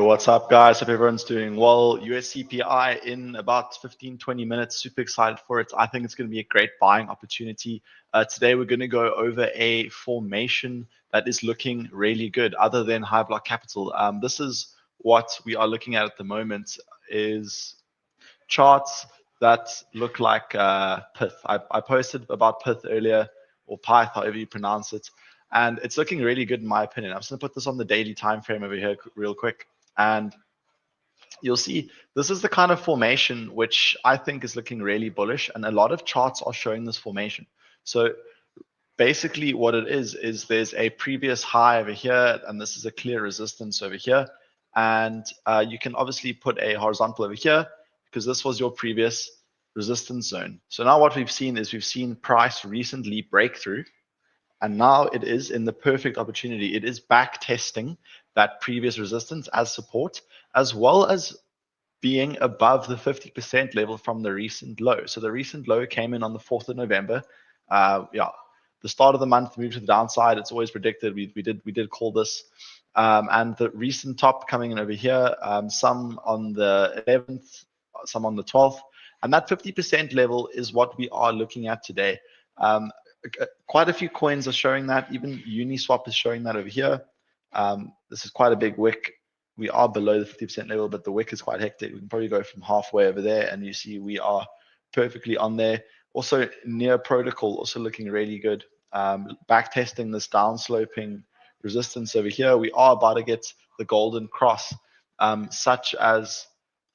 What's up, guys? Hope everyone's doing well. US CPI in about 15-20 minutes. Super excited for it. I think it's going to be a great buying opportunity. Today, we're going to go over a formation that is looking really good other than high block capital. This is what we are looking at the moment is charts that look like Pyth. I posted about Pyth earlier, or Pyth, however you pronounce it. And it's looking really good in my opinion. I'm just going to put this on the daily time frame over here real quick. And you'll see this is the kind of formation which I think is looking really bullish. And a lot of charts are showing this formation. So basically what it is there's a previous high over here, and this is a clear resistance over here. And you can obviously put a horizontal over here because this was your previous resistance zone. So now what we've seen is we've seen price recently break through. And now it is in the perfect opportunity. It is back testing that previous resistance as support, as well as being above the 50% level from the recent low. So the recent low came in on the 4th of November. The start of the month moved to the downside. It's always predicted. We did call this. And the recent top coming in over here, some on the 11th, some on the 12th. And that 50% level is what we are looking at today. Quite a few coins are showing that. Even Uniswap is showing that over here. This is quite a big wick. We are below the 50% level, but the wick is quite hectic. We can probably go from halfway over there, and you see we are perfectly on there. Also, Near Protocol also looking really good. Back testing this downsloping resistance over here. We are about to get the golden cross, such as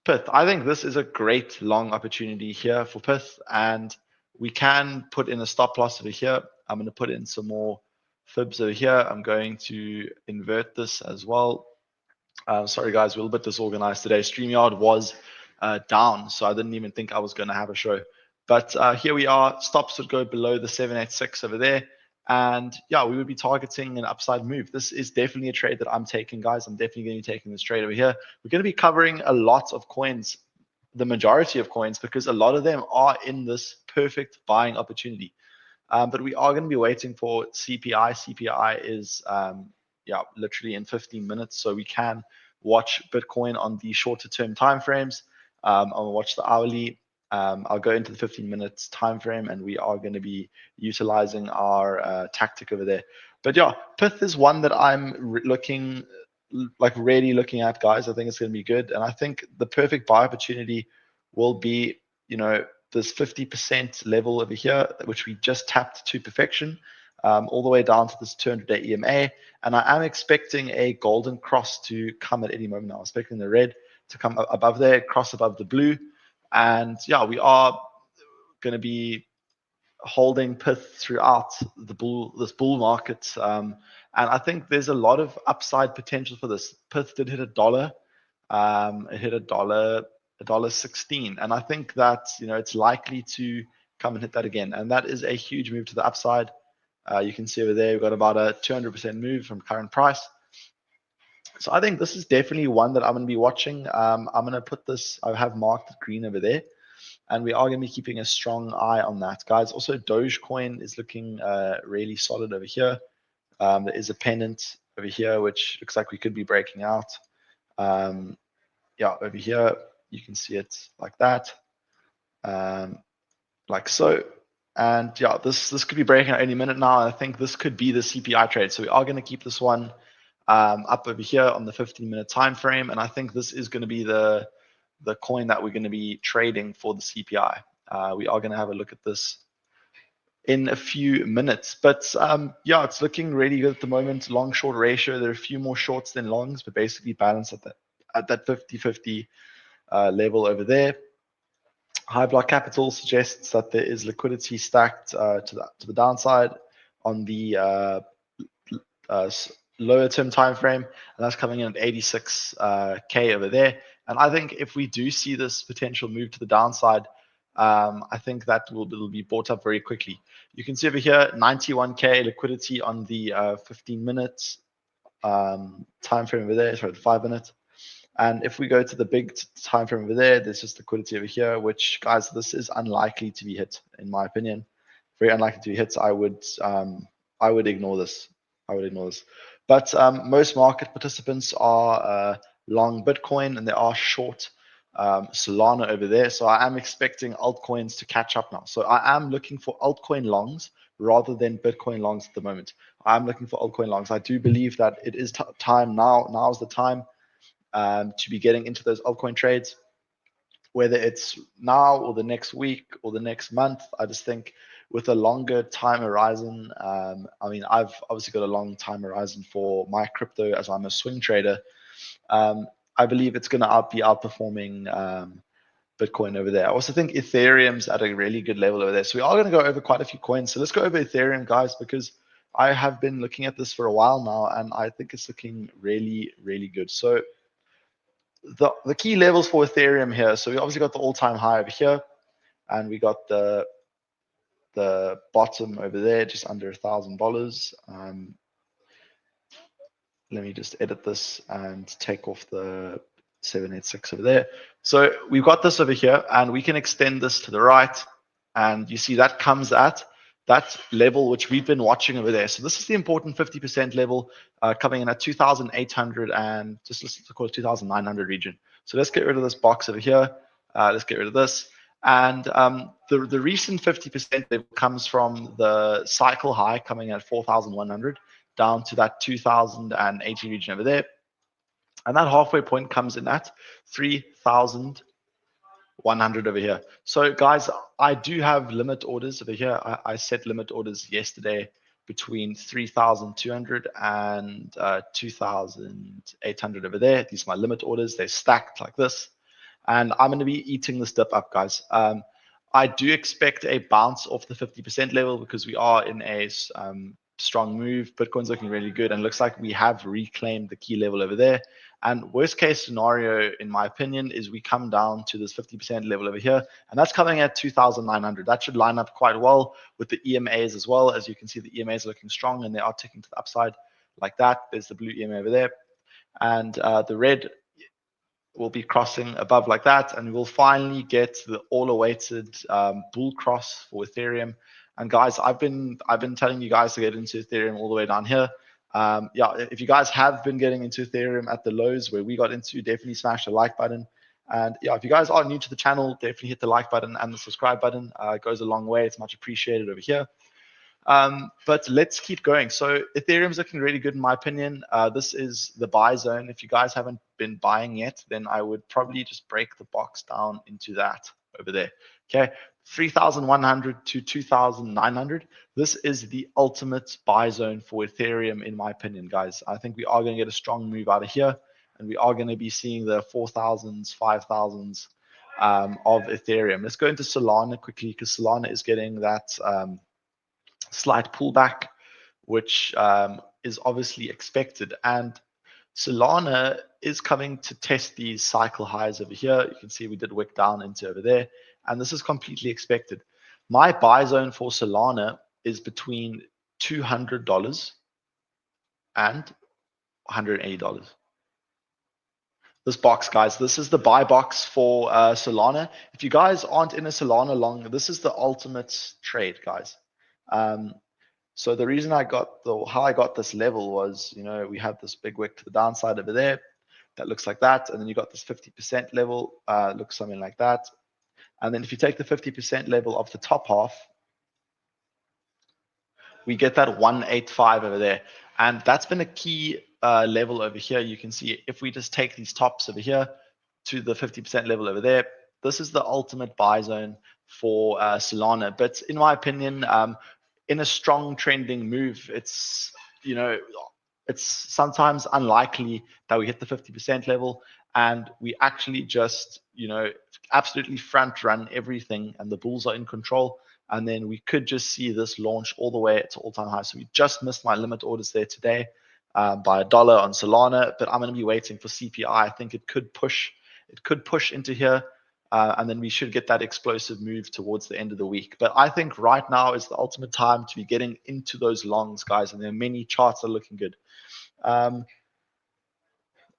Pyth. I think this is a great long opportunity here for Pyth, and we can put in a stop loss over here. I'm going to put in some more fibs over here. I'm going to invert this as well. Sorry, guys, we're a little bit disorganized today. StreamYard was down, so I didn't even think I was going to have a show. But here we are. Stops would go below the 786 over there. And yeah, we would be targeting an upside move. This is definitely a trade that I'm taking, guys. I'm definitely going to be taking this trade over here. We're going to be covering a lot of coins, the majority of coins, because a lot of them are in this perfect buying opportunity. But we are going to be waiting for CPI. CPI is literally in 15 minutes, so we can watch Bitcoin on the shorter term time frames. I'll watch the hourly. I'll go into the 15 minutes time frame, and we are going to be utilizing our tactic over there. But yeah, Pyth is one that I'm really looking at, guys. I think it's going to be good, and I think the perfect buy opportunity will be, this 50% level over here, which we just tapped to perfection, all the way down to this 200-day EMA. And I am expecting a golden cross to come at any moment now. I'm expecting the red to come above there, cross above the blue. And yeah, we are going to be holding Pyth throughout this bull market. And I think there's a lot of upside potential for this. Pyth did hit $1. It hit $1.16, and I think that it's likely to come and hit that again, and that is a huge move to the upside. You can see over there we've got about a 200% move from current price. So I think this is definitely one that I'm going to be watching. I'm going to put this, I have marked green over there, and we are going to be keeping a strong eye on that, guys. Also, Dogecoin is looking really solid over here. There is a pennant over here which looks like we could be breaking out. Over here you can see it like that, like so. And yeah, this could be breaking out any minute now. I think this could be the CPI trade. So we are going to keep this one up over here on the 15-minute time frame, and I think this is going to be the coin that we're going to be trading for the CPI. We are going to have a look at this in a few minutes, but yeah, it's looking really good at the moment. Long short ratio, there are a few more shorts than longs, but basically balanced at that 50-50 level over there. High block capital suggests that there is liquidity stacked to the downside on the lower term time frame, and that's coming in at 86K over there. And I think if we do see this potential move to the downside, I think that it'll be bought up very quickly. You can see over here 91K liquidity on the 15 minutes time frame over there, sorry, the 5 minutes. And if we go to the big time frame over there, there's just liquidity over here, which, guys, this is unlikely to be hit, in my opinion. Very unlikely to be hit. I would ignore this. But most market participants are long Bitcoin and they are short Solana over there. So I am expecting altcoins to catch up now. So I am looking for altcoin longs rather than Bitcoin longs at the moment. I'm looking for altcoin longs. I do believe that it is time now. Now is the time to be getting into those altcoin trades, whether it's now or the next week or the next month. I just think with a longer time horizon, I mean, I've obviously got a long time horizon for my crypto as I'm a swing trader. I believe it's going to be outperforming Bitcoin over there. I also think Ethereum's at a really good level over there. So we are going to go over quite a few coins. So let's go over Ethereum, guys, because I have been looking at this for a while now, and I think it's looking really, really good. So the key levels for Ethereum here. So we obviously got the all-time high over here, and we got the bottom over there, just under $1,000. Let me just edit this and take off the 786 over there. So we've got this over here, and we can extend this to the right, and you see that comes at that level which we've been watching over there. So this is the important 50% level coming in at 2,800 and just let's call it 2,900 region. So let's get rid of this box over here. Let's get rid of this. And the recent 50% level comes from the cycle high coming at 4,100 down to that 2,080 region over there. And that halfway point comes in at 3,100 over here. So guys, I do have limit orders over here. I set limit orders yesterday between 3,200 and 2,800 over there. These are my limit orders. They're stacked like this. And I'm going to be eating this dip up, guys. I do expect a bounce off the 50% level because we are in a strong move. Bitcoin's looking really good, and looks like we have reclaimed the key level over there. And worst case scenario, in my opinion, is we come down to this 50% level over here, and that's coming at 2,900. That should line up quite well with the EMAs as well. As you can see, the EMAs are looking strong, and they are ticking to the upside like that. There's the blue EMA over there, and the red will be crossing above like that, and we'll finally get the all-awaited bull cross for Ethereum. And guys, I've been telling you guys to get into Ethereum all the way down here. Yeah, if you guys have been getting into Ethereum at the lows where we got into, definitely smash the like button. And yeah, if you guys are new to the channel, definitely hit the like button and the subscribe button. It goes a long way. It's much appreciated over here. But let's keep going. So Ethereum's looking really good in my opinion. This is the buy zone. If you guys haven't been buying yet, then I would probably just break the box down into that over there. Okay, 3,100 to 2,900. This is the ultimate buy zone for Ethereum in my opinion, guys. I think we are going to get a strong move out of here, and we are going to be seeing the 4,000s, 5,000s of Ethereum. Let's go into Solana quickly because Solana is getting that slight pullback, which is obviously expected. And Solana is coming to test these cycle highs over here. You can see we did wick down into over there, and this is completely expected. My buy zone for Solana is between $200 and $180. This box, guys, this is the buy box for Solana. If you guys aren't in a Solana long, this is the ultimate trade, guys. So the reason how I got this level was, you know, we have this big wick to the downside over there that looks like that, and then you got this 50% level, looks something like that. And then if you take the 50% level of the top half, we get that 185 over there, and that's been a key level over here. You can see if we just take these tops over here to the 50% level over there, this is the ultimate buy zone for Solana. But in my opinion, in a strong trending move, it's, you know, it's sometimes unlikely that we hit the 50% level and we actually just, you know, absolutely front run everything and the bulls are in control, and then we could just see this launch all the way to all-time high. So we just missed my limit orders there today by $1 on Solana, but I'm going to be waiting for CPI. I think it could push into here. And then we should get that explosive move towards the end of the week. But I think right now is the ultimate time to be getting into those longs, guys. And there are many charts that are looking good.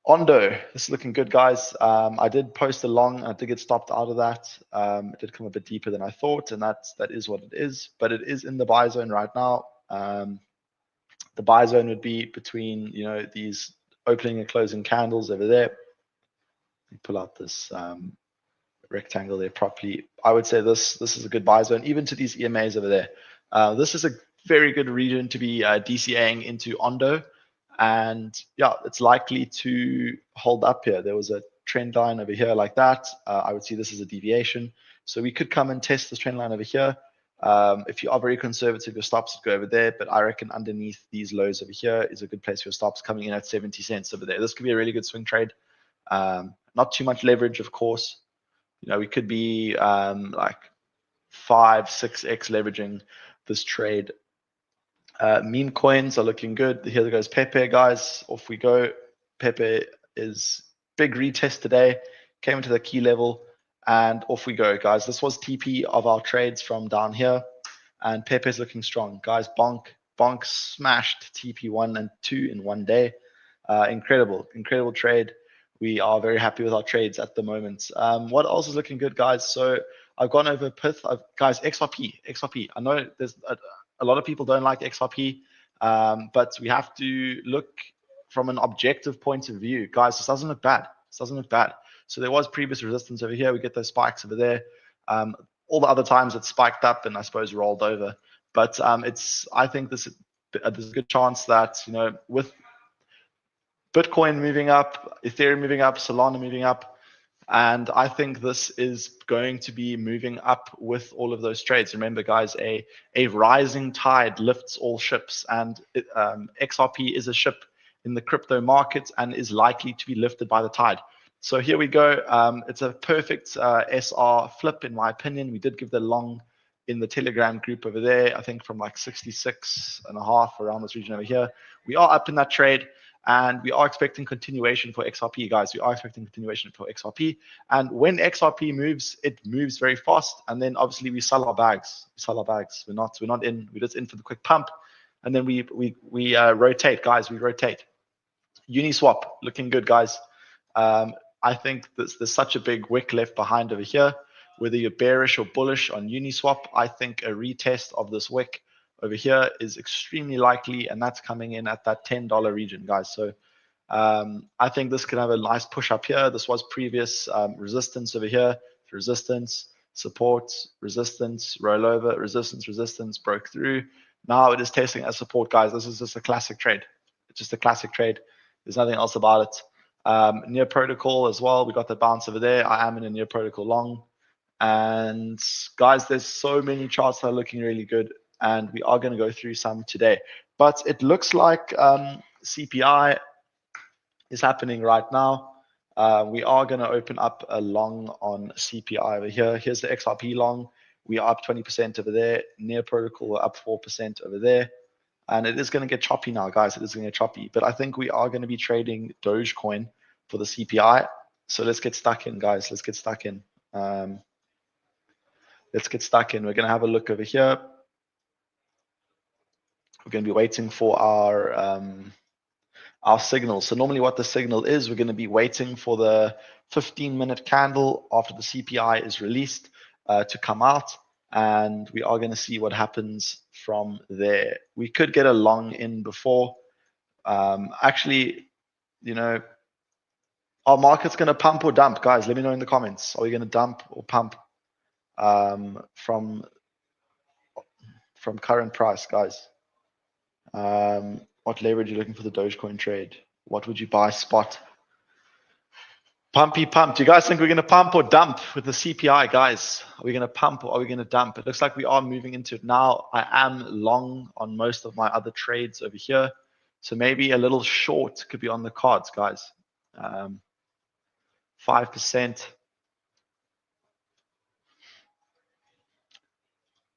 Ondo, this is looking good, guys. I did post a long. I did get stopped out of that. It did come a bit deeper than I thought, and that is what it is. But it is in the buy zone right now. The buy zone would be between, you know, these opening and closing candles over there. pull out this rectangle there properly. I would say this is a good buy zone, even to these EMAs over there. This is a very good region to be DCAing into Ondo, and yeah, it's likely to hold up here. There was a trend line over here like that. I would see this as a deviation, so we could come and test this trend line over here. If you are very conservative, your stops go over there, but I reckon underneath these lows over here is a good place for your stops, coming in at 70 cents over there. This could be a really good swing trade. Not too much leverage, of course. You know, we could be like 5-6x leveraging this trade. Meme coins are looking good. Here goes Pepe, guys. Off we go. Pepe is big retest today. Came into the key level, and off we go, guys. This was TP of our trades from down here, and Pepe's looking strong, guys. Bonk smashed TP 1 and 2 in one day. Incredible trade. We are very happy with our trades at the moment. What else is looking good, guys? So I've gone over Pith. Guys, XRP. I know there's a lot of people don't like XRP, but we have to look from an objective point of view. Guys, this doesn't look bad. So there was previous resistance over here. We get those spikes over there. All the other times it spiked up and I suppose rolled over. But I think there's a good chance that, you know, with Bitcoin moving up, Ethereum moving up, Solana moving up, and I think this is going to be moving up with all of those trades. Remember, guys, a rising tide lifts all ships, and XRP is a ship in the crypto market and is likely to be lifted by the tide. So here we go. It's a perfect SR flip, in my opinion. We did give the long in the Telegram group over there, I think from like 66.5 around this region over here. We are up in that trade. And we are expecting continuation for XRP, guys. We are expecting continuation for XRP. And when XRP moves, it moves very fast. And then obviously we sell our bags. We're not in. We're just in for the quick pump. And then we rotate, guys. We rotate. Uniswap looking good, guys. I think there's such a big wick left behind over here. Whether you're bearish or bullish on Uniswap, I think a retest of this wick over here is extremely likely, and that's coming in at that $10 region, guys. So I think this could have a nice push up here. This was previous resistance over here. Resistance, support, resistance, rollover, resistance, broke through. Now it is testing as support, guys. This is just a classic trade. It's just a classic trade. There's nothing else about it. Near protocol as well. We got the bounce over there. I am in a near protocol long. And guys, there's so many charts that are looking really good, and we are going to go through some today. But it looks like CPI is happening right now. We are going to open up a long on CPI over here. Here's the XRP long. We are up 20% over there. Near protocol, we're up 4% over there. And it is going to get choppy now, guys. It is going to get choppy. But I think we are going to be trading Dogecoin for the CPI. So let's get stuck in, guys. Let's get stuck in. Let's get stuck in. We're going to have a look over here. We're going to be waiting for our signal. So normally what the signal is, we're going to be waiting for the 15-minute candle after the CPI is released to come out. And we are going to see what happens from there. We could get a long in before. Actually, you know, our market's going to pump or dump, guys. Let me know in the comments. Are we going to dump or pump from current price, guys? What leverage are you looking for the Dogecoin trade? What would you buy spot? Pumpy pump. Do you guys think we're going to pump or dump with the CPI, guys? Are we going to pump or are we going to dump? It looks like we are moving into it now. I am long on most of my other trades over here. So maybe a little short could be on the cards, guys. 5%.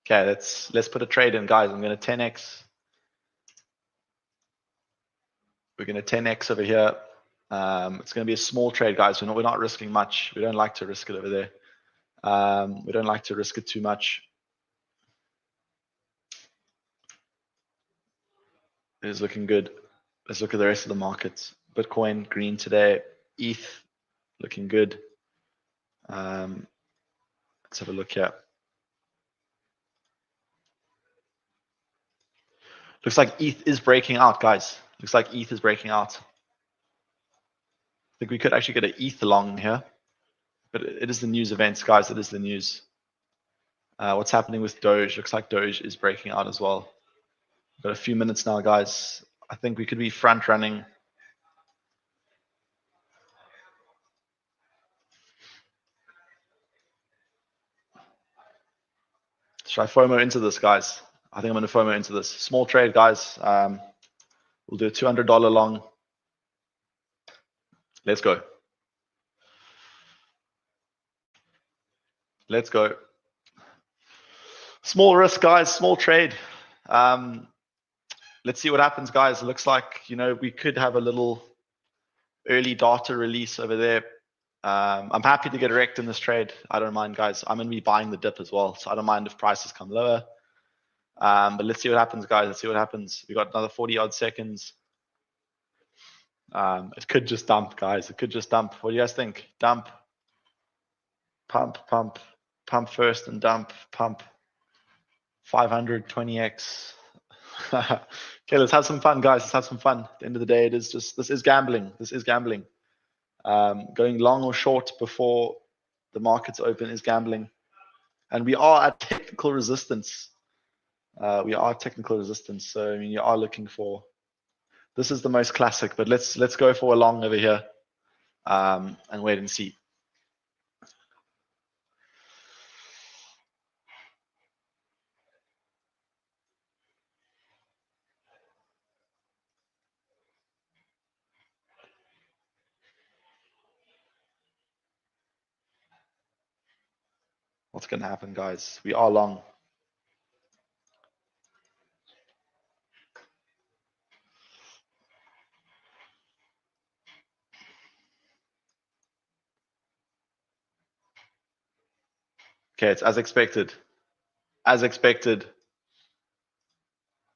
Okay, let's put a trade in, guys. I'm going to 10x. We're going to 10x over here. It's going to be a small trade, guys. We're not risking much. We don't like to risk it over there. We don't like to risk it too much. It is looking good. Let's look at the rest of the markets. Bitcoin green today. ETH looking good. Let's have a look here. Looks like ETH is breaking out, guys. Looks like ETH is breaking out. think we could actually get an ETH long here, but it is the news events, guys. It is the news. What's happening with Doge? Looks like Doge is breaking out as well. Got a few minutes now, guys. I think we could be front running. Should I FOMO into this, guys? I think I'm going to FOMO into this. Small trade, guys. We'll do a $200 long. Let's go. Let's go. Small risk, guys. Small trade. Let's see what happens, guys. It looks like, we could have a little early data release over there. I'm happy to get wrecked in this trade. I don't mind, guys. I'm going to be buying the dip as well, so I don't mind if prices come lower. But let's see what happens, guys. Let's see what happens. We got another 40 odd seconds. It could just dump, guys. It could just dump. What do you guys think? Dump, pump, pump, pump first and dump, pump. 520x. Okay, let's have some fun, guys. Let's have some fun. At the end of the day, this is gambling. This is gambling. Going long or short before the markets open is gambling. And we are at technical resistance. So I mean, you are looking for. This is the most classic, but let's go for a long over here, and wait and see. What's going to happen, guys? We are long. Okay, it's as expected. As expected.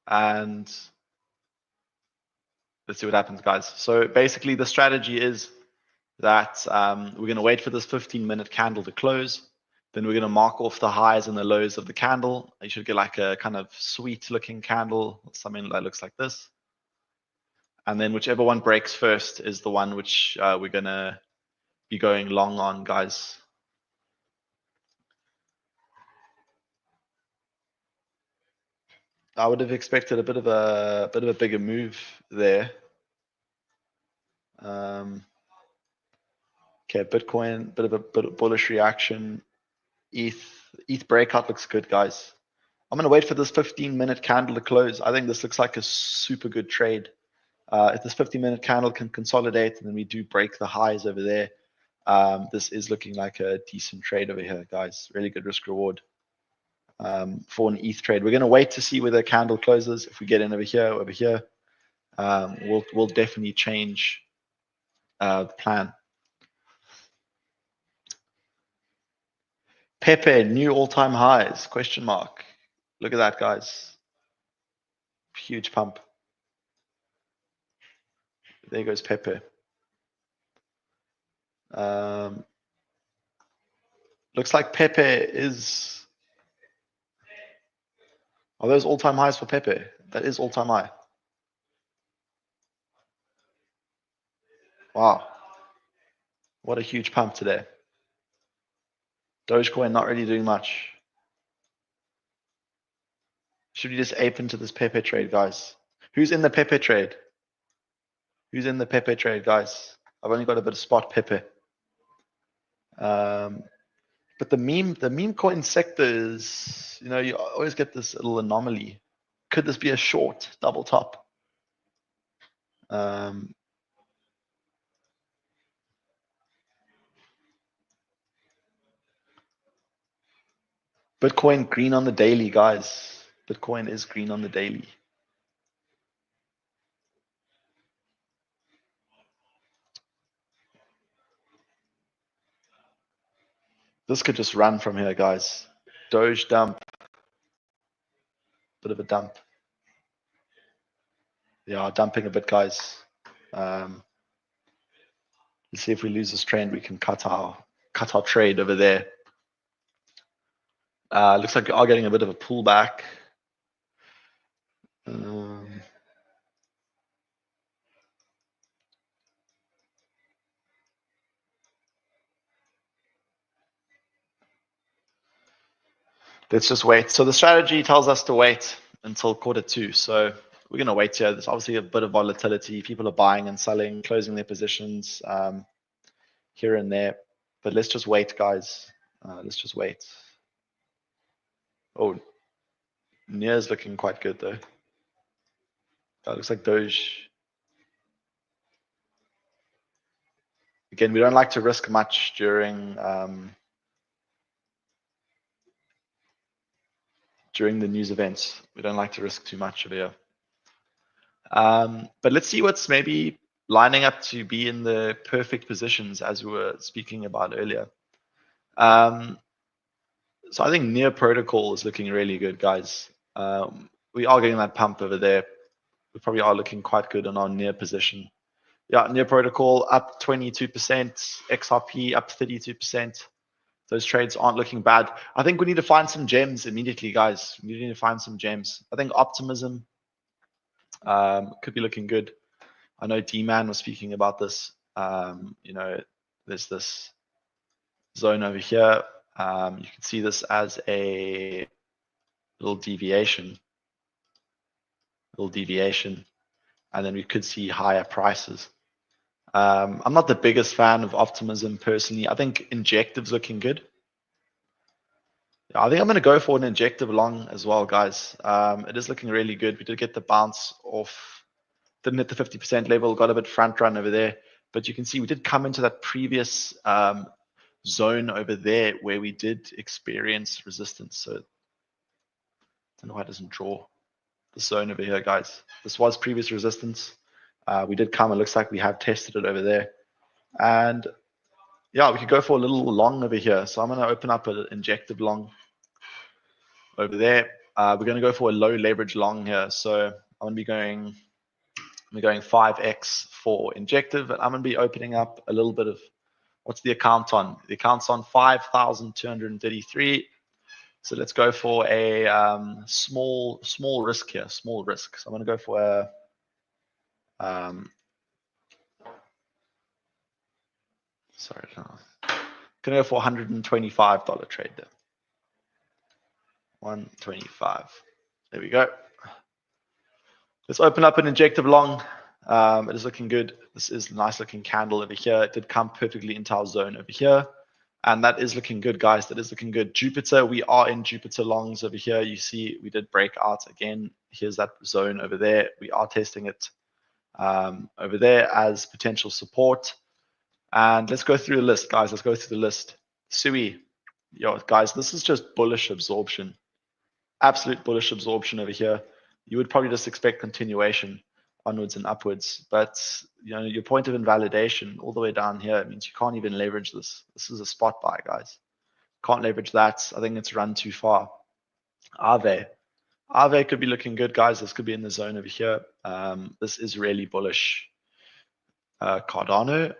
And let's see what happens, guys. So basically the strategy is that we're going to wait for this 15-minute candle to close. Then we're going to mark off the highs and the lows of the candle. You should get like a kind of sweet looking candle, something that looks like this. And then whichever one breaks first is the one which we're going to be going long on, guys. I would have expected a bit of a bigger move there. Okay, Bitcoin, bit of a bullish reaction. ETH breakout looks good, guys. I'm going to wait for this 15-minute candle to close. I think this looks like a super good trade. If this 15-minute candle can consolidate and then we do break the highs over there, this is looking like a decent trade over here, guys. Really good risk reward for an ETH trade. We're going to wait to see where the candle closes. If we get in over here, we'll definitely change the plan. Pepe, new all-time highs, question mark. Look at that, guys. Huge pump. There goes Pepe. Looks like Pepe is. Are those all-time highs for Pepe? That is all-time high. Wow. What a huge pump today. Dogecoin not really doing much. Should we just ape into this Pepe trade, guys? Who's in the Pepe trade? Who's in the Pepe trade, guys? I've only got a bit of spot Pepe. But the meme coin sector is, you always get this little anomaly. Could this be a short double top? Bitcoin green on the daily, guys. Bitcoin is green on the daily. This could just run from here, guys. Doge dump. Bit of a dump. Yeah, dumping a bit, guys. Let's see if we lose this trend, we can cut our trade over there. Looks like we are getting a bit of a pullback. Let's let's just wait. So the strategy tells us to wait until Q2. So we're going to wait here. There's obviously a bit of volatility. People are buying and selling, closing their positions here and there. But let's just wait, guys. Let's just wait. Oh, Near's looking quite good, though. That looks like Doge. Again, we don't like to risk much during the news events. We don't like to risk too much over here. But let's see what's maybe lining up to be in the perfect positions as we were speaking about earlier. So I think Near Protocol is looking really good, guys. We are getting that pump over there. We probably are looking quite good on our Near position. Yeah, Near Protocol up 22%, XRP up 32%. Those trades aren't looking bad. I think we need to find some gems immediately, guys. We need to find some gems. I think Optimism could be looking good. I know D-Man was speaking about this. You know, there's this zone over here. You can see this as a little deviation, and then we could see higher prices. I'm not the biggest fan of Optimism personally. I think Injective's looking good. I think I'm going to go for an Injective long as well, guys. It is looking really good. We did get the bounce off, didn't hit the 50% level, got a bit front run over there. But you can see we did come into that previous zone over there where we did experience resistance. So I don't know why it doesn't draw the zone over here, guys. This was previous resistance. We did come. It looks like we have tested it over there. And yeah, we could go for a little long over here. So I'm going to open up an Injective long over there. We're going to go for a low leverage long here. So I'm going to be going 5x for Injective, and I'm going to be opening up a little bit of, what's the account on? The account's on 5,233. So let's go for a small risk here, small risk. So I'm going to go for a sorry, no. Going to go for $125 trade there. 125. There we go. Let's open up an Injective long. It is looking good. This is a nice looking candle over here. It did come perfectly into our zone over here. And that is looking good, guys. That is looking good. Jupiter, we are in Jupiter longs over here. You see we did break out again. Here's that zone over there. We are testing it over there as potential support. And let's go through the list, guys. Let's go through the list. Sui, yo, guys, this is just bullish absorption. Absolute bullish absorption over here. You would probably just expect continuation onwards and upwards, but you know, your point of invalidation all the way down here means you can't even leverage this. This is a spot buy, guys. Can't leverage that. I think it's run too far. Aave could be looking good, guys. This could be in the zone over here. This is really bullish. Cardano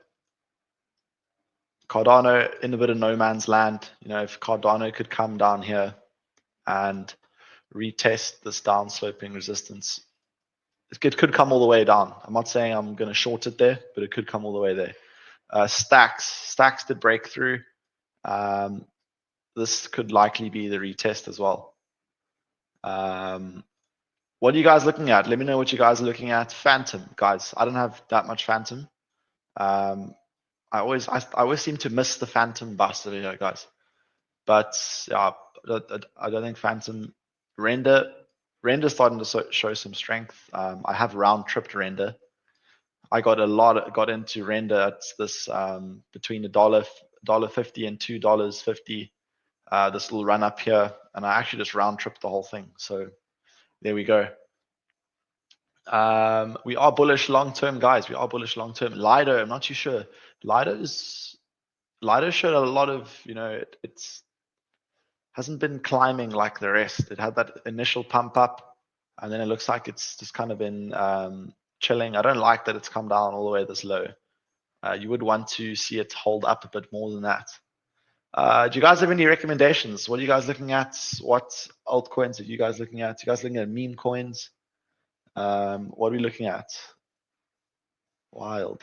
in a bit of no man's land. You know, if Cardano could come down here and retest this downsloping resistance, it could come all the way down. I'm not saying I'm going to short it there, but it could come all the way there. Stacks did break through. This could likely be the retest as well. What are you guys looking at? Let me know what you guys are looking at. Phantom, guys. I don't have that much Phantom. I always seem to miss the Phantom bust over here, guys. But yeah, I don't think Phantom. Render's starting to show some strength. I have round tripped Render. I got into Render at this between $1.50 and $2.50. This little run up here, and I actually just round tripped the whole thing. So there we go. We are bullish long term, guys. We are bullish long term. Lido, I'm not too sure. Lido showed a lot of, you know, it's hasn't been climbing like the rest. It had that initial pump up, and then it looks like it's just kind of been chilling. I don't like that it's come down all the way this low. You would want to see it hold up a bit more than that. Do you guys have any recommendations? What are you guys looking at? What altcoins are you guys looking at? You guys looking at meme coins? What are we looking at? Wild.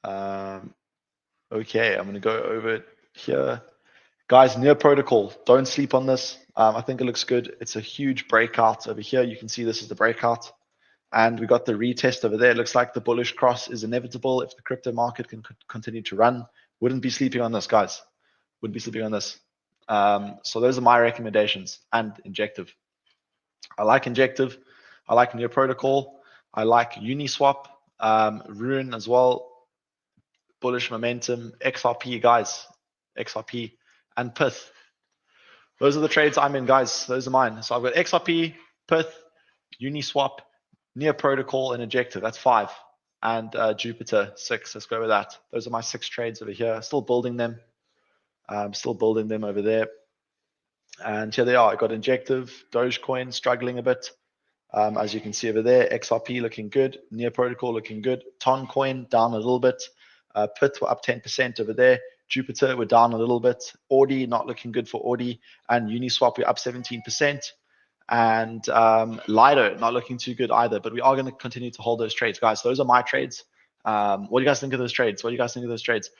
Okay, I'm going to go over it here. Guys, Near Protocol, don't sleep on this. I think it looks good. It's a huge breakout over here. You can see this is the breakout. And we got the retest over there. It looks like the bullish cross is inevitable if the crypto market can continue to run. Wouldn't be sleeping on this, guys. Wouldn't be sleeping on this. So those are my recommendations. And Injective. I like Injective. I like Neo Protocol. I like Uniswap. Rune as well. Bullish momentum. XRP, guys. XRP. And Pyth. Those are the trades I'm in, guys. Those are mine. So I've got XRP, Pyth, Uniswap, Neo Protocol, and Injective. That's 5. And Jupiter, 6. Let's go with that. Those are my 6 trades over here. Still building them. Still building them over there. And here they are. I got Injective, Dogecoin struggling a bit. As you can see over there, XRP looking good. Neo Protocol looking good. Toncoin down a little bit. Pyth were up 10% over there. Jupiter we're down a little bit. Audi not looking good for Audi. And Uniswap we're up 17%. And Lido not looking too good either. But we are going to continue to hold those trades, guys. Those are my trades. What do you guys think of those trades? What do you guys think of those trades?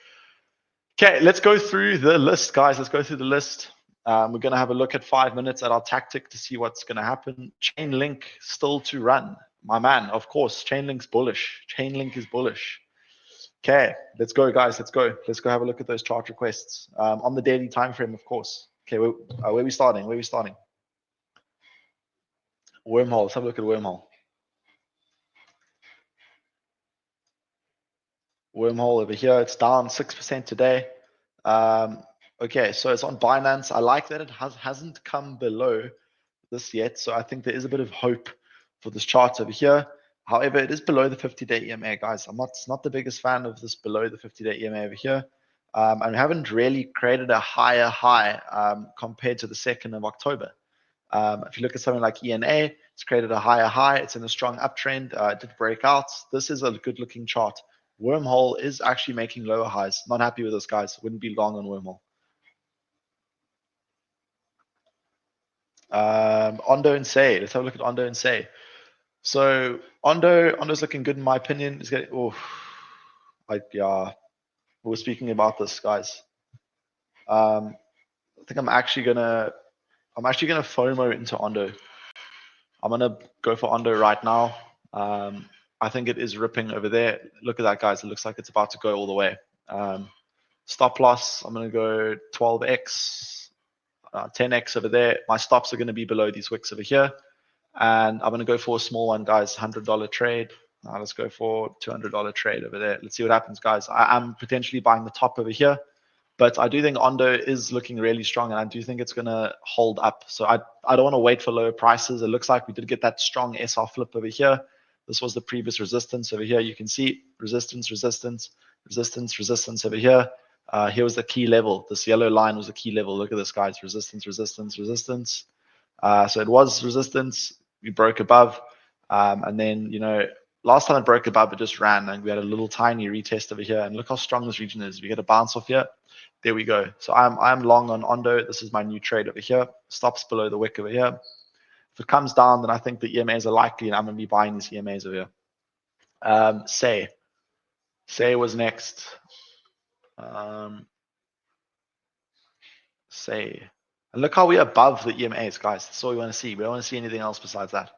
Okay, let's go through the list, guys. Let's go through the list. We're going to have a look at 5 minutes at our tactic to see what's going to happen. Chainlink still to run. My man, of course, Chainlink's bullish. Chainlink is bullish. Okay, let's go, guys. Let's go. Let's go have a look at those chart requests on the daily time frame, of course. Okay, where are we starting? Where are we starting? Wormhole. Let's have a look at Wormhole. Wormhole over here. It's down 6% today. Okay, so it's on Binance. I like that it hasn't come below this yet. So I think there is a bit of hope for this chart over here. However, it is below the 50-day EMA, guys. I'm not the biggest fan of this below the 50-day EMA over here. And we haven't really created a higher high compared to the 2nd of October. If you look at something like ENA, it's created a higher high. It's in a strong uptrend. It did break out. This is a good looking chart. Wormhole is actually making lower highs. Not happy with this, guys. Wouldn't be long on Wormhole. Ondo and Say. Let's have a look at Ondo and Say. So Ondo's looking good in my opinion. It's getting, yeah, we were speaking about this, guys. I think I'm actually gonna FOMO into Ondo. I'm gonna go for Ondo right now. I think it is ripping over there. Look at that, guys. It looks like it's about to go all the way. Stop loss. I'm gonna go 12x, 10x over there. My stops are gonna be below these wicks over here. And I'm going to go for a small one, guys, $100 trade. Let's go for $200 trade over there. Let's see what happens, guys. I'm potentially buying the top over here, but I do think Ondo is looking really strong, and I do think it's going to hold up. So I don't want to wait for lower prices. It looks like we did get that strong SR flip over here. This was the previous resistance over here. You can see resistance, resistance, resistance, resistance over here. Here was the key level. This yellow line was the key level. Look at this, guys. Resistance, resistance, resistance. So it was resistance. We broke above, and then last time it broke above, it just ran, and we had a little tiny retest over here. And look how strong this region is. We get a bounce off here. There we go. So I'm long on Ondo. This is my new trade over here. Stops below the wick over here. If it comes down, then I think the EMAs are likely, and I'm going to be buying these EMAs over here. Say was next. Say. And look how we're above the EMAs, guys. That's all we want to see. We don't want to see anything else besides that.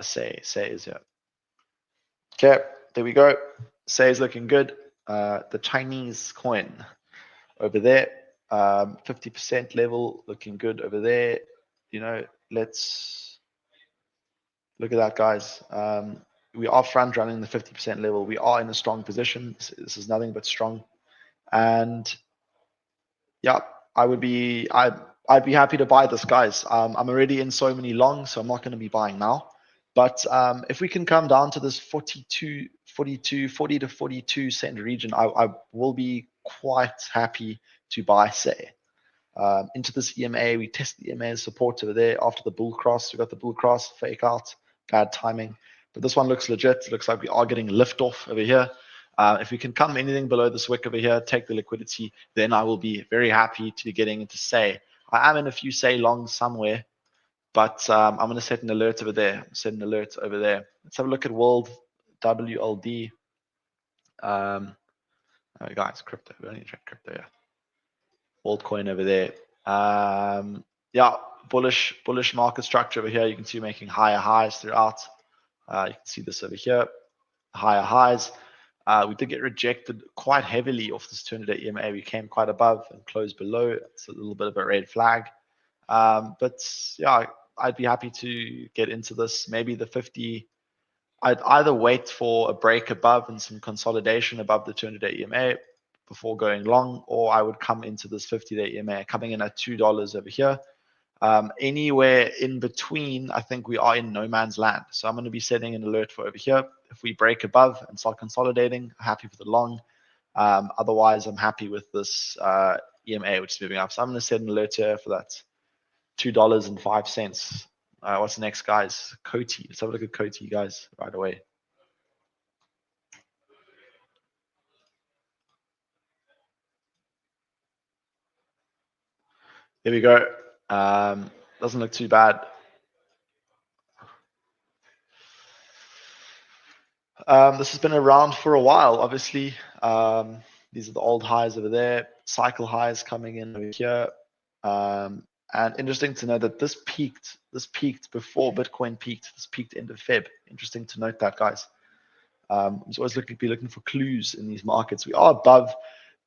Say is here. Okay, there we go. Say is looking good. The Chinese coin over there, 50% level, looking good over there. Let's look at that, guys. We are front running the 50% level. We are in a strong position. This is nothing but strong. And yeah, I'd be happy to buy this, guys. I'm already in so many longs, so I'm not going to be buying now. But if we can come down to this 40 to 42 cent region, I will be quite happy to buy, say. Into this EMA, we test the EMA support over there after the bull cross. We got the bull cross, fake out, bad timing. But this one looks legit. It looks like we are getting lift off over here. If we can come anything below this wick over here, take the liquidity, then I will be very happy to be getting into Say. I am in a few Say longs somewhere, but I'm going to set an alert over there. Set an alert over there. Let's have a look at World WLD. Guys, crypto. We only check crypto, yeah. World coin over there. yeah, bullish market structure over here. You can see making higher highs throughout. You can see this over here, higher highs. We did get rejected quite heavily off this 200-day EMA. We came quite above and closed below. It's a little bit of a red flag. But yeah, I'd be happy to get into this. Maybe the 50. I'd either wait for a break above and some consolidation above the 200-day EMA before going long, or I would come into this 50-day EMA coming in at $2 over here. Anywhere in between, I think we are in no man's land. So I'm going to be setting an alert for over here. If we break above and start consolidating, happy for the long. Otherwise, I'm happy with this EMA, which is moving up. So I'm going to set an alert here for that $2.05. What's next, guys? Coty. Let's have a look at Coty, guys, right away. There we go. Doesn't look too bad. This has been around for a while, obviously. These are the old highs over there, cycle highs coming in over here. And interesting to know that this peaked before Bitcoin peaked. This peaked end of Feb. Interesting to note that, guys. I'm always looking for clues in these markets. We are above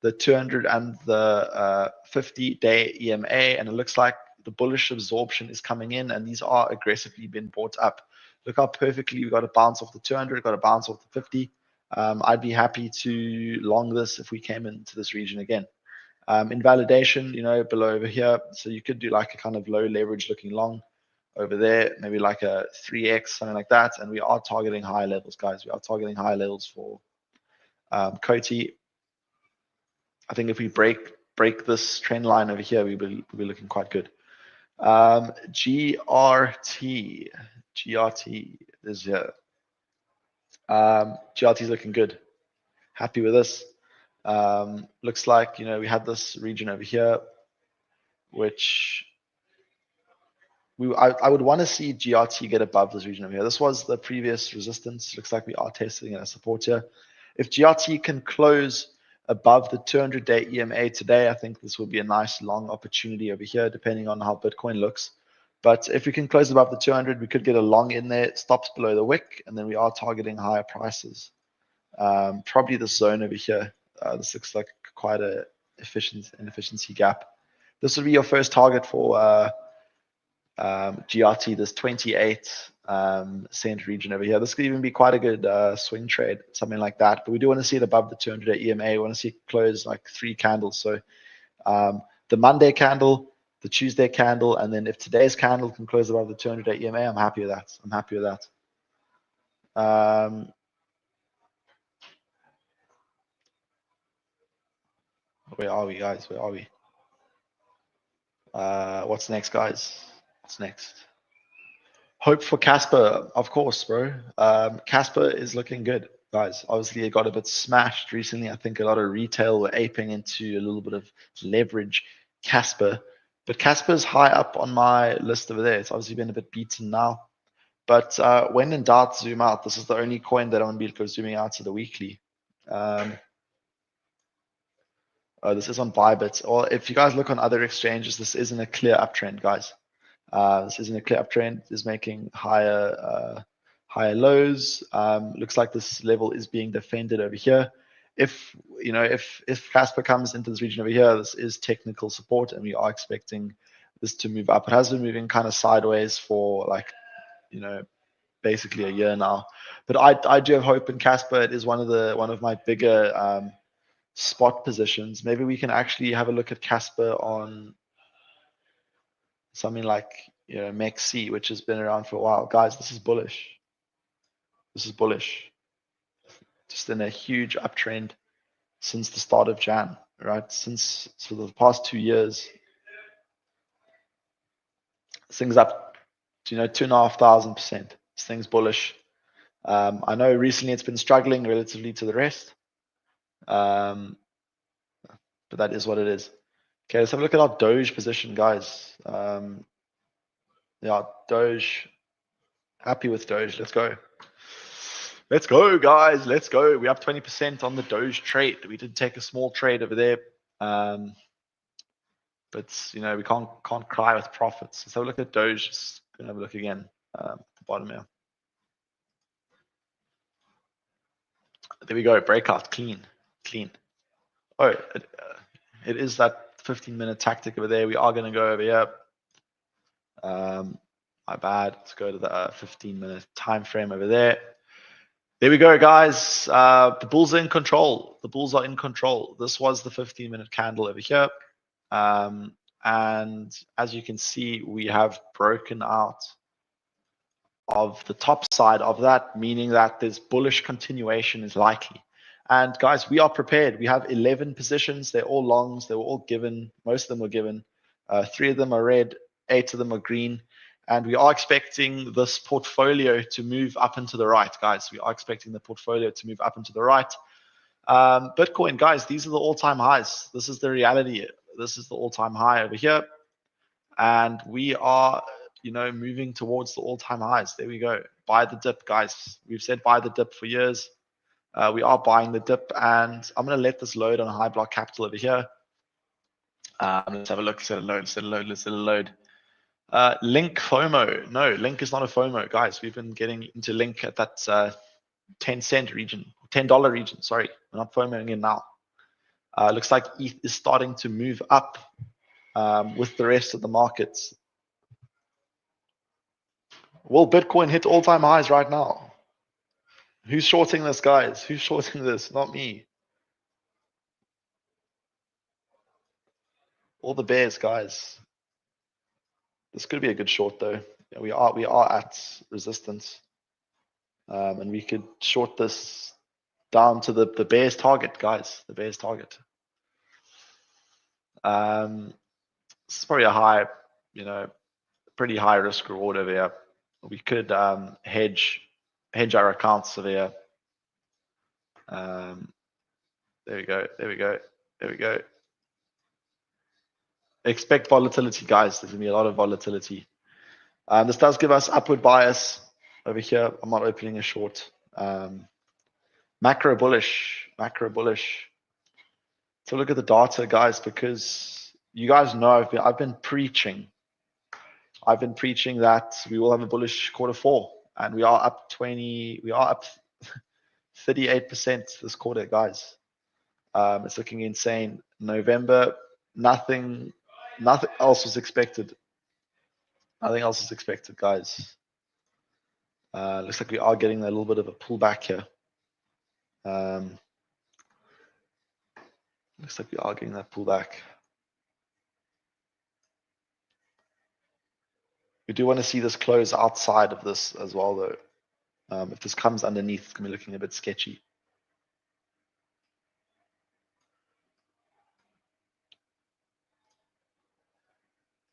the 200 and the 50-day EMA, and it looks like the bullish absorption is coming in, and these are aggressively being bought up. Look how perfectly we got a bounce off the 200, got a bounce off the 50. I'd be happy to long this if we came into this region again. Invalidation, below over here. So you could do like a kind of low leverage looking long over there, maybe like a 3x, something like that. And we are targeting higher levels, guys. We are targeting higher levels for Coty. I think if we break this trend line over here, we'll be looking quite good. GRT is here. GRT is looking good. Happy with this. Looks like we had this region over here, which I would want to see GRT get above this region over here. This was the previous resistance. Looks like we are testing it as support here. If GRT can close above the 200-day EMA today, I think this will be a nice long opportunity over here, depending on how Bitcoin looks. But if we can close above the 200, we could get a long in there, stops below the wick, and then we are targeting higher prices. Probably this zone over here. This looks like quite an efficiency gap. This would be your first target for GRT, this 28 cent region over here. This could even be quite a good swing trade, something like that. But we do want to see it above the 200-day EMA. We want to see it close like 3 candles. So the Monday candle, the Tuesday candle, and then if today's candle can close above the 200-day EMA, I'm happy with that. Where are we, guys? Where are we? What's next, guys? What's next? Hope for Casper, of course, bro. Casper is looking good, guys. Obviously, it got a bit smashed recently. I think a lot of retail were aping into a little bit of leverage Casper. But Casper's high up on my list over there. It's obviously been a bit beaten now. But when in doubt, zoom out. This is the only coin that I'm going to be zooming out to the weekly. This is on Bybit. Or if you guys look on other exchanges, this isn't a clear uptrend, guys. This isn't a clear uptrend. It's making higher lows. Looks like this level is being defended over here. If Casper comes into this region over here, this is technical support, and we are expecting this to move up. It has been moving kind of sideways for basically a year now. But I do have hope in Casper. It is one of my bigger spot positions. Maybe we can actually have a look at Casper on something like MEXC, which has been around for a while. Guys, this is bullish. Just in a huge uptrend since the start of Jan, right? Since the past 2 years. This thing's up to 2,500%. This thing's bullish. I know recently it's been struggling relatively to the rest. But that is what it is. Okay, let's have a look at our Doge position, guys. Yeah, Doge. Happy with Doge. Let's go. Let's go, guys. Let's go. We're up 20% on the Doge trade. We did take a small trade over there. but you know, we can't cry with profits. Let's have a look at Doge. Just gonna have a look again at the bottom here. There we go. Breakout. Clean. Oh, it is that 15-minute tactic over there. We are going to go over here. My bad. Let's go to the 15-minute time frame over there. There we go, guys. The bulls are in control. The bulls are in control. This was the 15-minute candle over here. And as you can see, we have broken out of the top side of that, meaning that this bullish continuation is likely. And guys, we are prepared. We have 11 positions. They're all longs. They were all given. Most of them were given. 3 of them are red. 8 of them are green. And we are expecting this portfolio to move up and to the right, guys. We are expecting the portfolio to move up and to the right. Bitcoin, guys, these are the all-time highs. This is the reality. This is the all-time high over here. And we are, you know, moving towards the all-time highs. There we go. Buy the dip, guys. We've said buy the dip for years. We are buying the dip, and I'm going to let this load on high block capital over here. Let's have a look. Let it load. Link FOMO. No, Link is not a FOMO, guys. We've been getting into Link at that 10-cent region, $10 region. Sorry, we're not FOMOing in now. Looks like ETH is starting to move up with the rest of the markets. Will Bitcoin hit all-time highs right now? Who's shorting this, guys? Who's shorting this? Not me. All the bears, guys. This could be a good short, though. Yeah, we are at resistance, and we could short this down to the bears target, guys. The bears target. This is probably a high, you know, pretty high risk reward over here. We could hedge our accounts over here. There we go. Expect volatility, guys. There's gonna be a lot of volatility. This does give us upward bias over here. I'm not opening a short. Macro bullish. So look at the data, guys, because you guys know I've been preaching. I've been preaching that we will have a bullish Q4, and we are up 38% this quarter, guys. It's looking insane. November, nothing else was expected. Nothing else is expected, guys. Looks like we are getting a little bit of a pullback here. Looks like we are getting that pullback. We do want to see this close outside of this as well, though. If this comes underneath, it's going to be looking a bit sketchy.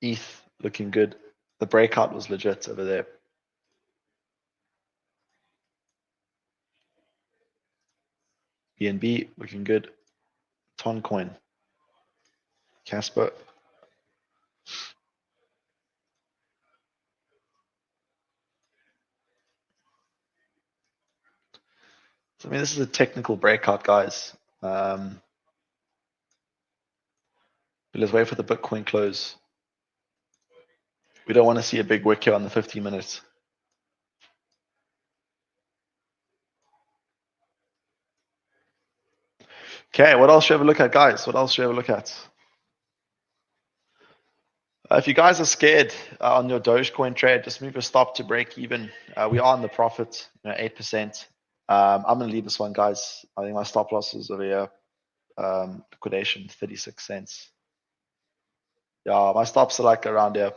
ETH looking good. The breakout was legit over there. BNB looking good. Toncoin. Casper. So, I mean, this is a technical breakout, guys. But let's wait for the Bitcoin close. We don't want to see a big wick here on the 15 minutes. Okay, what else should we have a look at, guys? What else should we have a look at? If you guys are scared on your Dogecoin trade, just move your stop to break even. We are in the profit, 8%. I'm going to leave this one, guys. I think my stop loss is over here. Liquidation, 36 cents. Yeah, my stops are like around here.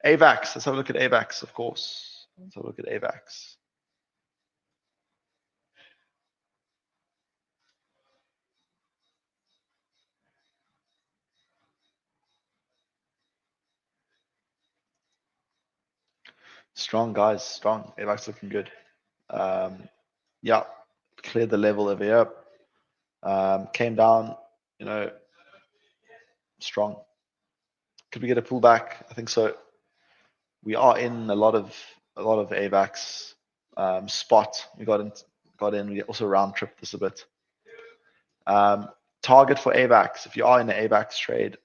AVAX, let's have a look at AVAX, of course. Let's have a look at AVAX. Strong, guys, strong. AVAX looking good. Yeah, cleared the level over here. Came down, you know, strong. Could we get a pullback? I think so. We are in a lot of AVAX spot. We got in. We also round tripped this a bit. Target for AVAX. If you are in the AVAX trade,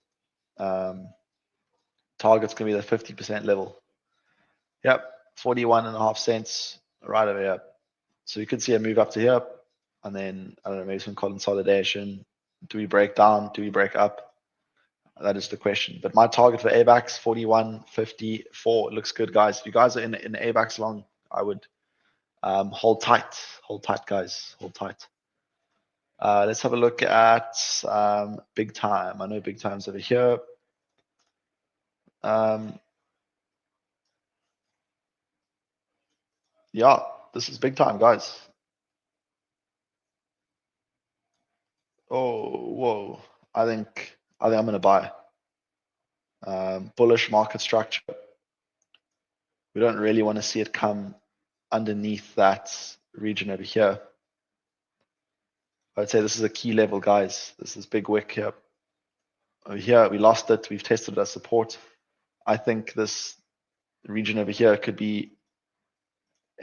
Target's going to be the 50% level. Yep, 41.5 cents right over here. So you could see a move up to here, and then, I don't know, maybe some consolidation. Do we break down? Do we break up? That is the question. But my target for AVAX, 41.54. It looks good, guys. If you guys are in AVAX long, I would hold tight. Hold tight, guys. Hold tight. Let's have a look at big time. I know big time's over here. Yeah, this is big time, guys. Oh, whoa. I think I'm gonna buy. Bullish market structure. We don't really want to see it come underneath that region over here. I'd say this is a key level, guys. This is big wick here. Over here, we lost it. We've tested our support. I think this region over here could be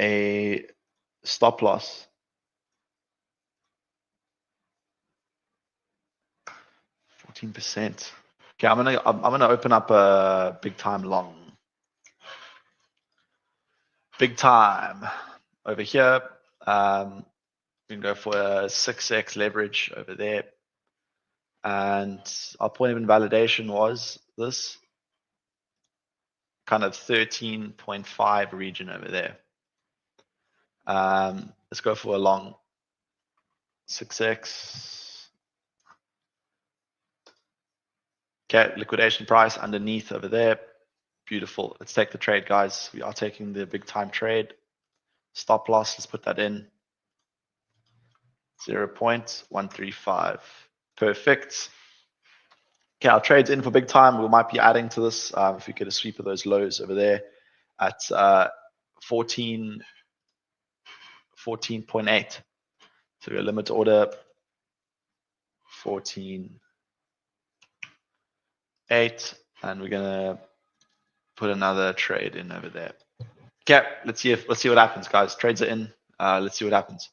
a stop loss. 14%. Okay, I'm gonna open up a big time long. Big time over here. We can go for a 6x leverage over there. And our point of invalidation was this kind of 13.5 region over there. Let's go for a long 6x. Okay, liquidation price underneath over there. Beautiful. Let's take the trade, guys. We are taking the big time trade. Stop loss, let's put that in. 0.135. Perfect. Okay, our trade's in for big time. We might be adding to this if we get a sweep of those lows over there at 14.8. So your limit order 14.8, and we're gonna put another trade in over there. Okay, let's see what happens, guys. Trades are in. Let's see what happens.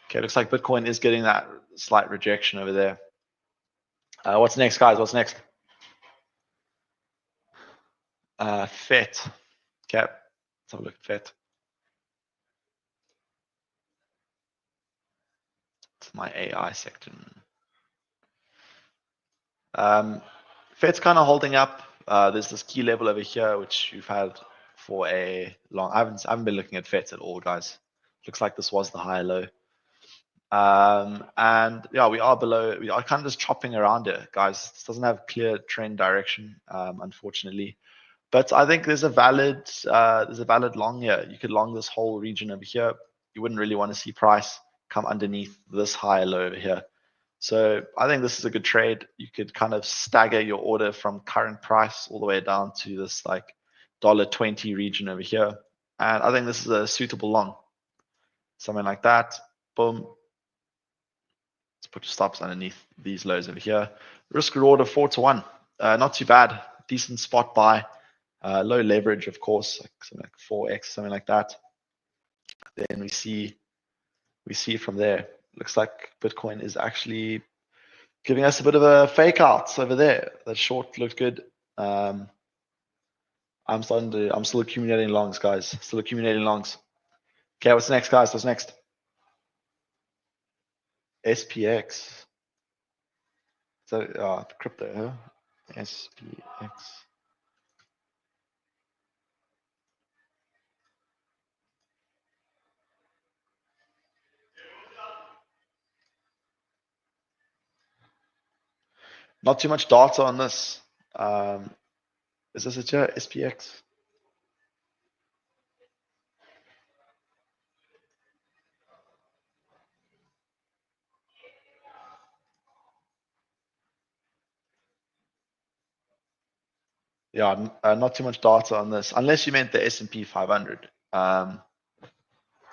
Okay, looks like Bitcoin is getting that slight rejection over there. What's next, guys? What's next? FET. Okay, let's have a look at FET. It's my AI section. FET's kind of holding up. There's this key level over here, which we've had for a long. I haven't been looking at FET at all, guys. Looks like this was the high low. And yeah, we are below. We are kind of just chopping around it, guys. This doesn't have clear trend direction, unfortunately. But I think there's a valid long here. You could long this whole region over here. You wouldn't really want to see price come underneath this high low over here. So I think this is a good trade. You could kind of stagger your order from current price all the way down to this like $1.20 region over here. And I think this is a suitable long. Something like that. Boom. Let's put your stops underneath these lows over here. Risk reward of 4-1. Not too bad. Decent spot buy. Low leverage, of course, like something like 4x, something like that. Then we see from there. Looks like Bitcoin is actually giving us a bit of a fake out over there. That short looked good. I'm still accumulating longs, guys. Still accumulating longs. Okay, what's next, guys? What's next? SPX. So crypto, huh? SPX. Not too much data on this. Is this it here? SPX? Yeah, not too much data on this, unless you meant the S&P 500. The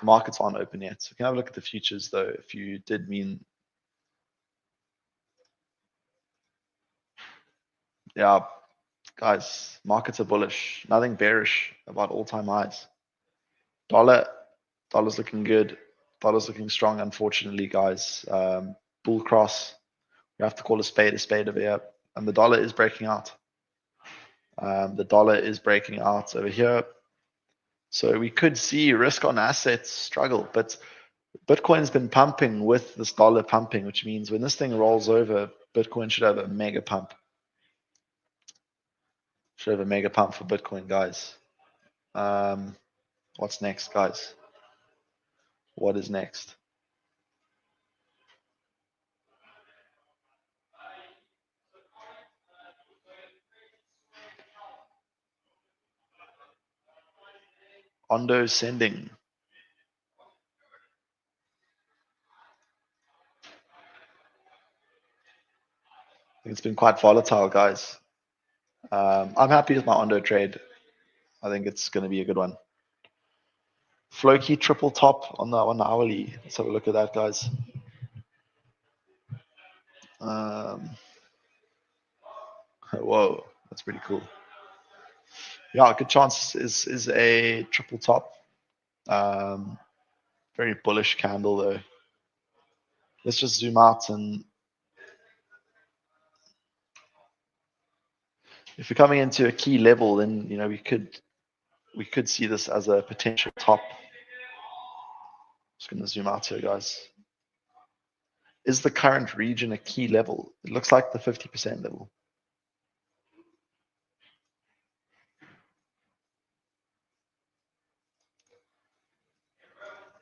markets aren't open yet, so we can have a look at the futures though. If you did mean, yeah, guys, markets are bullish. Nothing bearish about all-time highs. Dollar's looking good. Dollar's looking strong. Unfortunately, guys, bull cross. We have to call a spade over here. and the dollar is breaking out. The dollar is breaking out over here. So we could see risk on assets struggle, but Bitcoin's been pumping with this dollar pumping, which means when this thing rolls over, Bitcoin should have a mega pump. Should have a mega pump for Bitcoin, guys. What's next, guys? What is next? Ondo sending. I think it's been quite volatile, guys. I'm happy with my Ondo trade. I think it's going to be a good one. Floki triple top on the hourly. Let's have a look at that, guys. Whoa, that's pretty cool. Yeah, good chance is a triple top. Very bullish candle though. Let's just zoom out, and if we're coming into a key level, then we could see this as a potential top. Just going to zoom out here, guys. Is the current region a key level? It looks like the 50% level.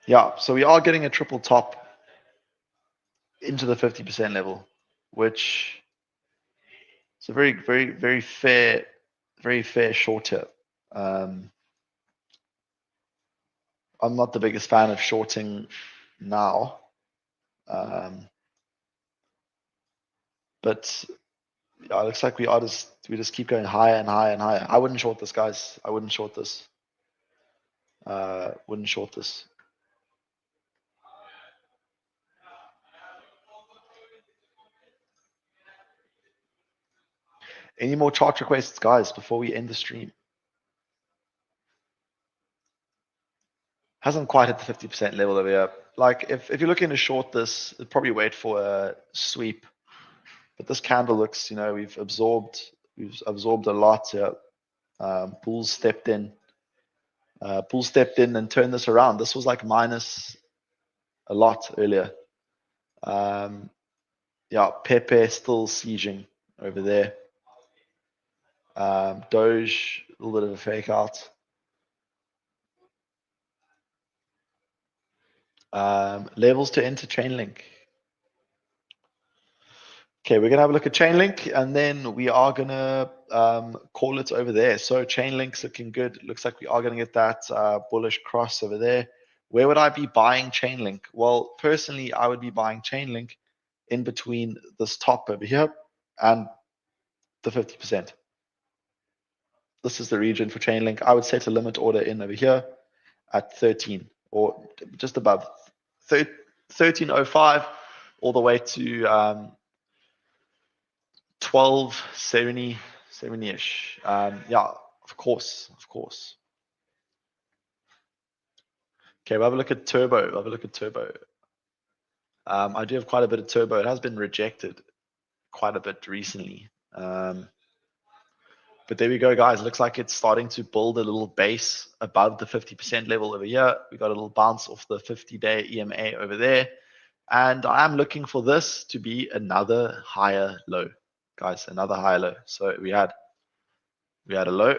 Yeah, so we are getting a triple top into the 50% level, which is a very, very, very fair short here. I'm not the biggest fan of shorting now, but yeah, it looks like we just keep going higher and higher and higher. I wouldn't short this, guys. I wouldn't short this. Wouldn't short this. Any more chart requests, guys, before we end the stream? Hasn't quite hit the 50% level over here. Like, if you're looking to short this, it'd probably wait for a sweep. But this candle looks, we've absorbed a lot here. Bulls stepped in. Bulls stepped in and turned this around. This was like minus a lot earlier. Yeah, Pepe still sieging over there. Doge, a little bit of a fake out. Levels to enter Chainlink. Okay, we're gonna have a look at Chainlink, and then we are gonna call it over there. So Chainlink's looking good. Looks like we are gonna get that bullish cross over there. Where would I be buying Chainlink? Well, personally, I would be buying Chainlink in between this top over here and the 50%. This is the region for Chainlink. I would set a limit order in over here at 13 or just above 1305 all the way to 1270 70-ish. Yeah, of course. Okay, we'll have a look at Turbo. I do have quite a bit of Turbo. It has been rejected quite a bit recently. But there we go, guys. Looks like it's starting to build a little base above the 50% level over here. We got a little bounce off the 50-day EMA over there. And I am looking for this to be another higher low, guys, another higher low. So we had a low,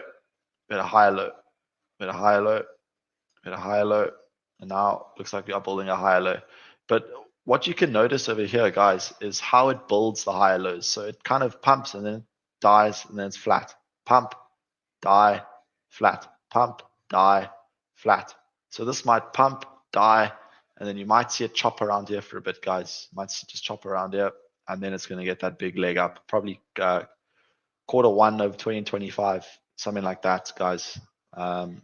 we had a higher low, we had a higher low, we had a higher low, and now looks like we are building a higher low. But what you can notice over here, guys, is how it builds the higher lows. So it kind of pumps and then dies and then it's flat. Pump, die, flat. Pump, die, flat. So this might pump, die, and then you might see it chop around here for a bit, guys. Might just chop around here, and then it's going to get that big leg up. Probably Q1 of 2025, something like that, guys. And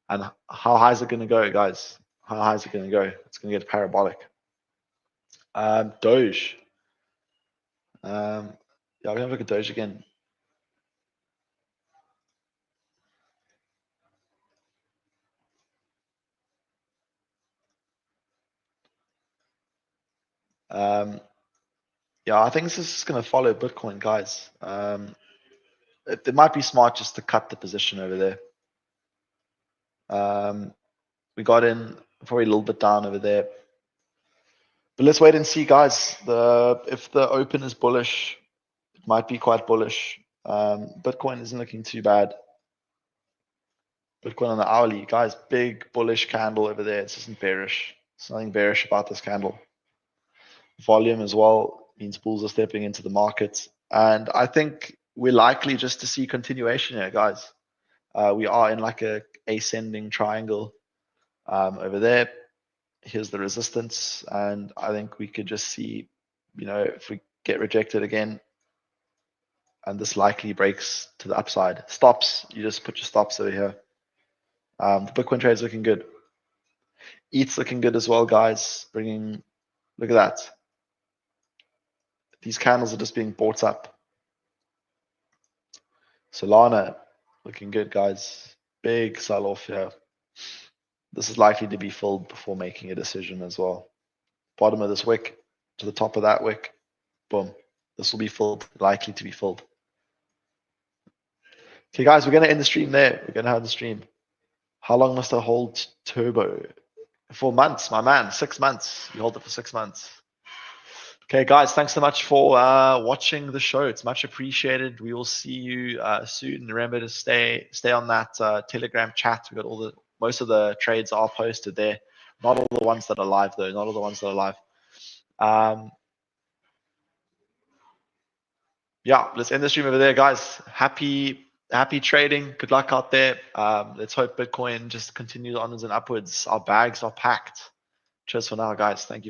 how high is it going to go, guys? How high is it going to go? It's going to get parabolic. Doge. Yeah, we're going to look at Doge again. Yeah, I think this is going to follow Bitcoin, guys. It might be smart just to cut the position over there. We got in probably a little bit down over there. But let's wait and see, guys. If the open is bullish, it might be quite bullish. Bitcoin isn't looking too bad. Bitcoin on the hourly, guys, big bullish candle over there. It isn't bearish. There's nothing bearish about this candle. Volume as well means bulls are stepping into the market. And I think we're likely just to see continuation here, guys. We are in like a ascending triangle over there. Here's the resistance. And I think we could just see, if we get rejected again, and this likely breaks to the upside. Stops, you just put your stops over here. The Bitcoin trade is looking good. ETH's looking good as well, guys. Look at that. These candles are just being bought up. Solana, looking good, guys. Big sell-off here. This is likely to be filled before making a decision as well. Bottom of this wick to the top of that wick. Boom. This will be filled, likely to be filled. Okay, guys, we're going to end the stream there. We're going to have the stream. How long must I hold Turbo? 4 months, my man. 6 months. You hold it for 6 months. Okay, guys, thanks so much for watching the show. It's much appreciated. We will see you soon. Remember to stay on that Telegram chat. We got most of the trades are posted there. Not all the ones that are live though. Not all the ones that are live. Yeah, let's end the stream over there, guys. Happy trading. Good luck out there. Let's hope Bitcoin just continues onwards and upwards. Our bags are packed. Cheers for now, guys. Thank you very much.